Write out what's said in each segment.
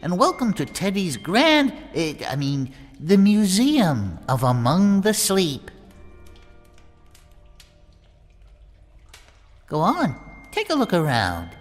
and welcome to Teddy's the Museum of Among the Sleep. Go on, take a look around.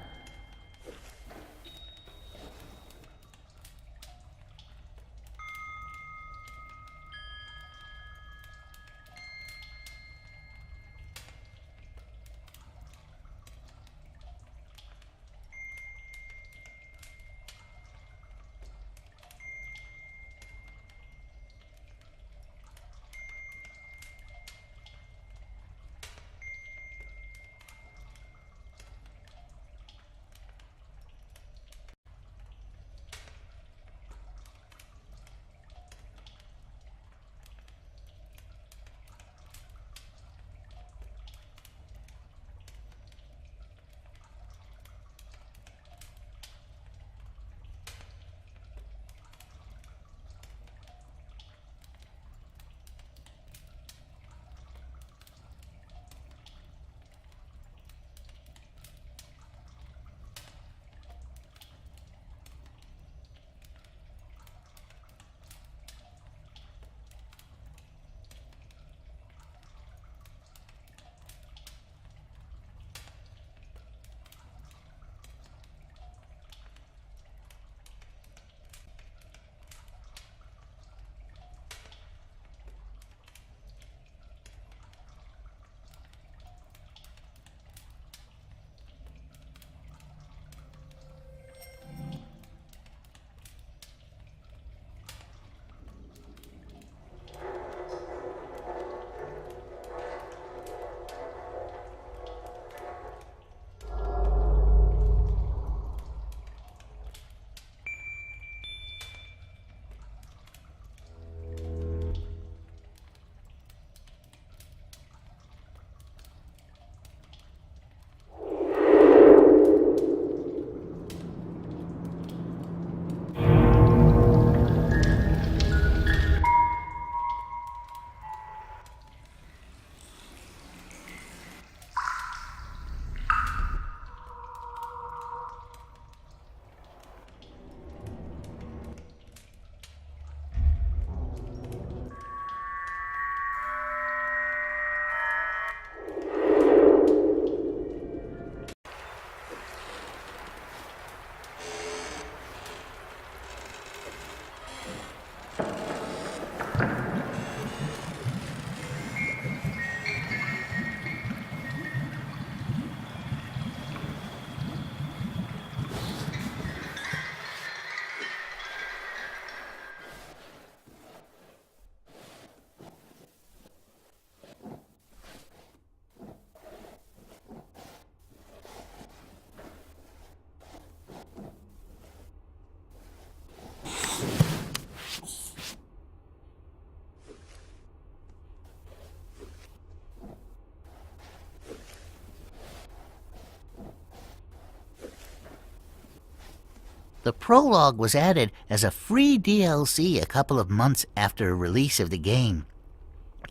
The prologue was added as a free DLC a couple of months after release of the game.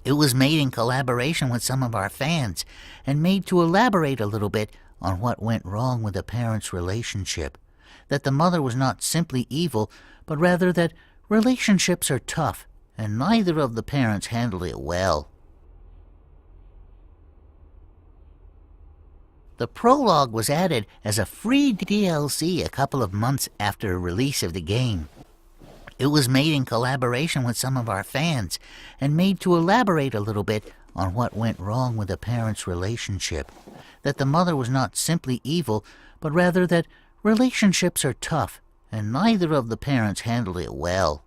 It was made in collaboration with some of our fans and made to elaborate a little bit on what went wrong with the parents' relationship. That the mother was not simply evil, but rather that relationships are tough and neither of the parents handled it well. The prologue was added as a free DLC a couple of months after release of the game. It was made in collaboration with some of our fans and made to elaborate a little bit on what went wrong with the parents' relationship. That the mother was not simply evil, but rather that relationships are tough and neither of the parents handled it well.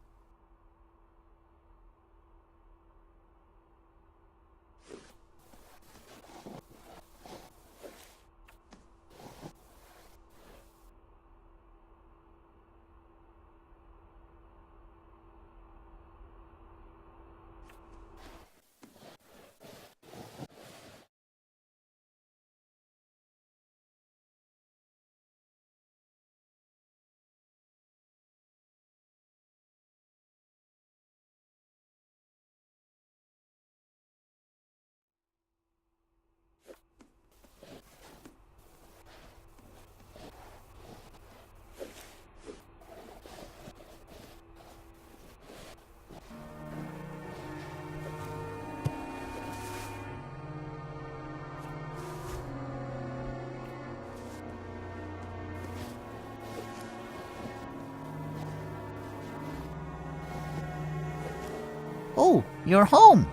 Oh, you're home.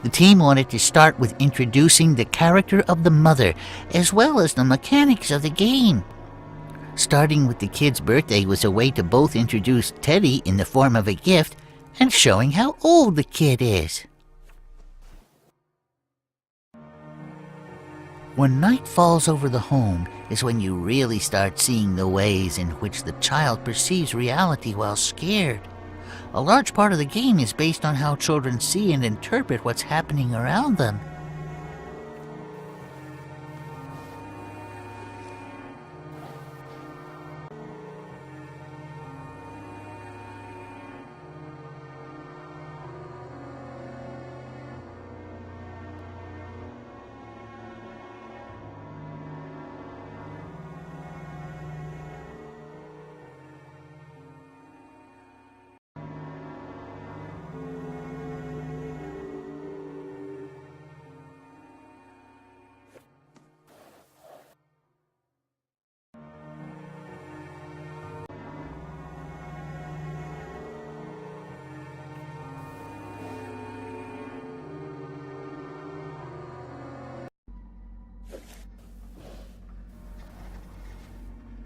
The team wanted to start with introducing the character of the mother, as well as the mechanics of the game. Starting with the kid's birthday was a way to both introduce Teddy in the form of a gift and showing how old the kid is. When night falls over the home is when you really start seeing the ways in which the child perceives reality while scared. A large part of the game is based on how children see and interpret what's happening around them.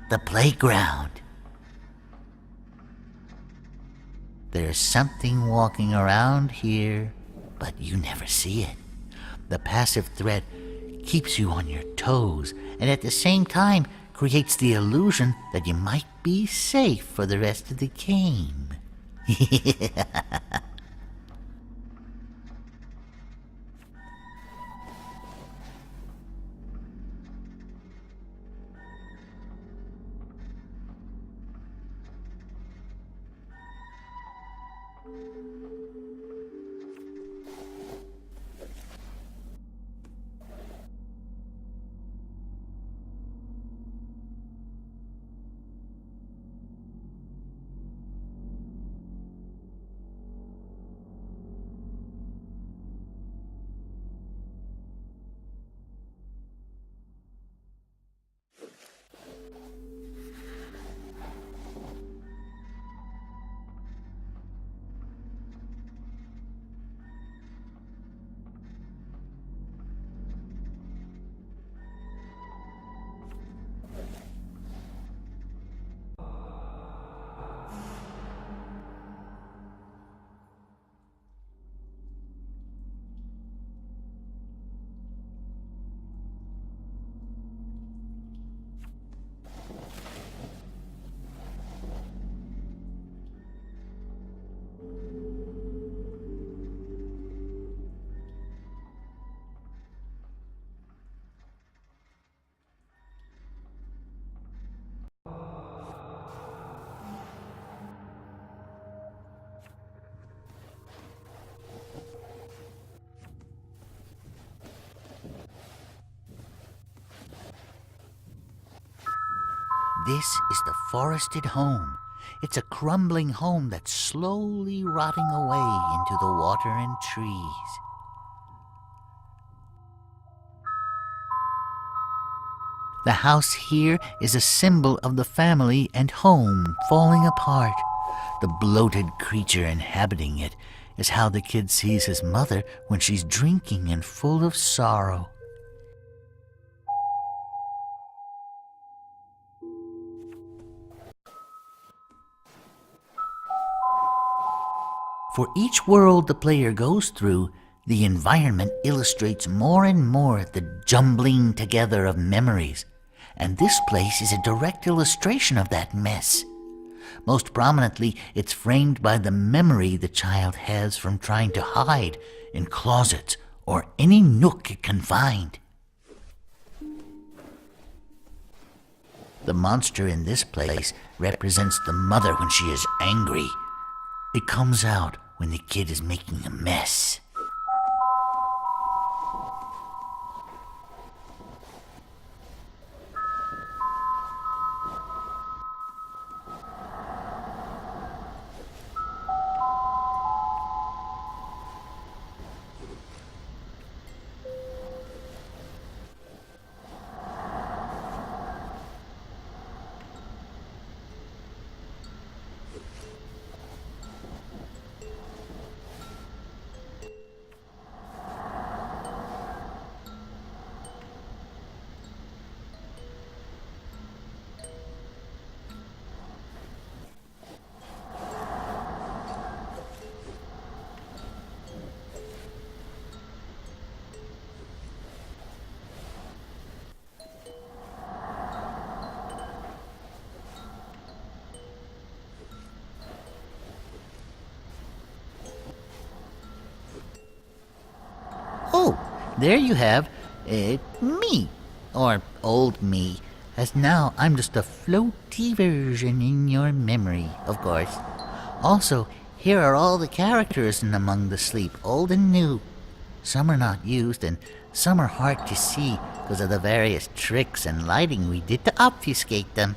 The playground. There's something walking around here, but you never see it. The passive threat keeps you on your toes, and at the same time creates the illusion that you might be safe for the rest of the game. This is the forested home. It's a crumbling home that's slowly rotting away into the water and trees. The house here is a symbol of the family and home falling apart. The bloated creature inhabiting it is how the kid sees his mother when she's drinking and full of sorrow. For each world the player goes through, the environment illustrates more and more the jumbling together of memories, and this place is a direct illustration of that mess. Most prominently, it's framed by the memory the child has from trying to hide in closets or any nook it can find. The monster in this place represents the mother when she is angry. It comes out when the kid is making a mess. There you have me, or old me, as now I'm just a floaty version in your memory, of course. Also, here are all the characters in Among the Sleep, old and new. Some are not used, and some are hard to see because of the various tricks and lighting we did to obfuscate them.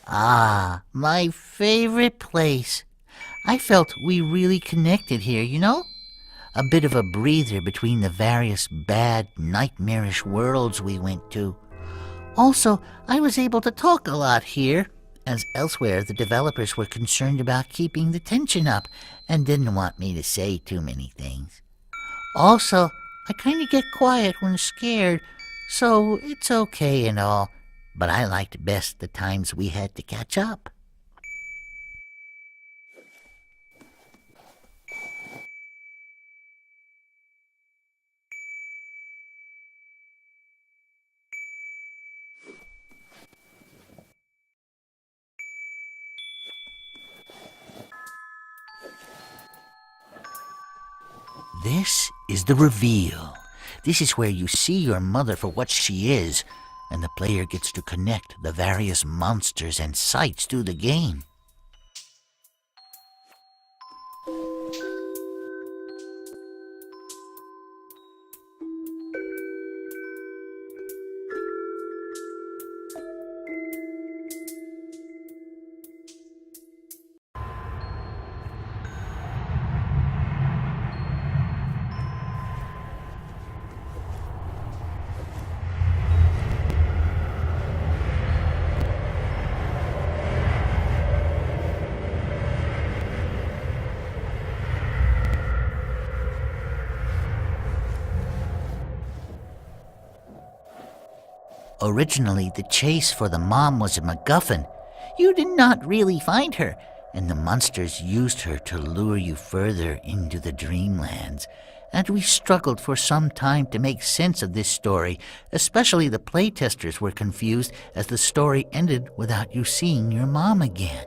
Ah, my favorite place. I felt we really connected here, you know? A bit of a breather between the various bad, nightmarish worlds we went to. Also, I was able to talk a lot here, as elsewhere the developers were concerned about keeping the tension up and didn't want me to say too many things. Also, I kind of get quiet when scared, so it's okay and all, but I liked best the times we had to catch up. This is the reveal. This is where you see your mother for what she is, and the player gets to connect the various monsters and sights through the game. Originally, the chase for the mom was a MacGuffin. You did not really find her, and the monsters used her to lure you further into the dreamlands. And we struggled for some time to make sense of this story, especially the playtesters were confused as the story ended without you seeing your mom again.